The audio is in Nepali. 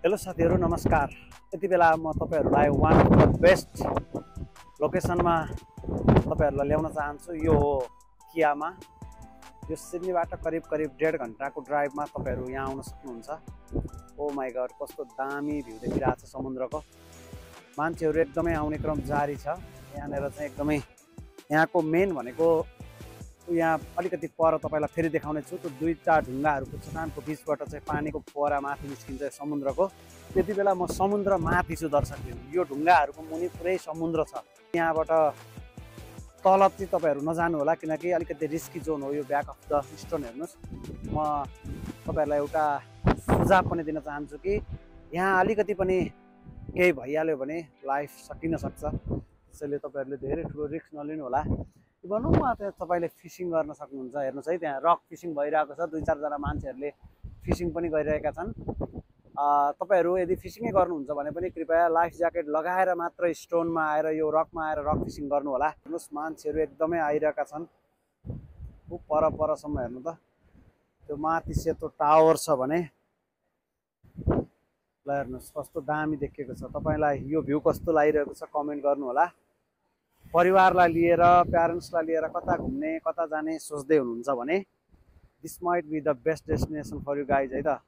हेलो साथीहरू नमस्कार। यति बेला म तपाईहरुलाई वान अफ द बेस्ट लोकेसनमा तपाईहरुलाई ल्याउन चाहन्छु। यो हो कियामा। यो सिडनीबाट करिब 1.5 घण्टाको ड्राइभमा तपाईहरु यहाँ आउन सक्नुहुन्छ। ओ माय गॉड, कस्तो दामी भ्यू देखिरहेको छ समुद्रको। मान्छेहरु एकदमै आउने क्रम जारी छ। यहाँनेर चाहिँ एकदमै यहाँको मेन भनेको यहाँ अलिकति पर तपाईलाई फेरि देखाउने छु। त्यो दुईटा ढुङ्गाहरुको चट्टानको बीचबाट चाहिँ पानीको फोहरा माथि निस्किन्छ समुद्रको। त्यति बेला म समुद्र माथि छु दर्शकहरु। यो ढुङ्गाहरुको मुनि पुरै समुद्र छ। यहाँबाट तल चाहिँ तपाईहरु नजानु होला किनकि अलिकति रिस्की जोन हो यो ब्याक अफ द स्टोन। हेर्नुस्, म तपाईहरुलाई एउटा सुझाव पनि दिन चाहन्छु कि यहाँ अलिकति पनि केही भइहाल्यो भने लाइफ सकिन सक्छ। त्यसैले तपाईहरुले धेरै ठुलो रिस्क नलिनु होला। भनौँ त्यहाँ तपाईले फिशिङ गर्न सक्नुहुन्छ। हेर्नुस् है, त्यहाँ रक फिशिङ भइरहेको छ। 2-4 जना मान्छेहरुले फिशिङ पनि गरिरहेका छन्। तपाईहरु यदि फिशिङै गर्नुहुन्छ भने पनि कृपया लाइफ ज्याकेट लगाएर मात्र स्टोनमा आएर यो रकमा आएर रक फिशिङ गर्नु होला। हेर्नुस्, मान्छेहरु एकदमै आइरहेका छन्। परसम्म हेर्नु त, त्यो माथि सेतो टावर छ भने ल हेर्नुस् कस्तो दामी देखिएको छ। तपाईलाई यो भ्यू कस्तो लागिरहेको छ कमेन्ट गर्नु होला। परिवारलाई लिएर प्यारेन्ट्सलाई लिएर कता घुम्ने कता जाने सोच्दै हुनुहुन्छ भने this might be the best destination for you guys है त।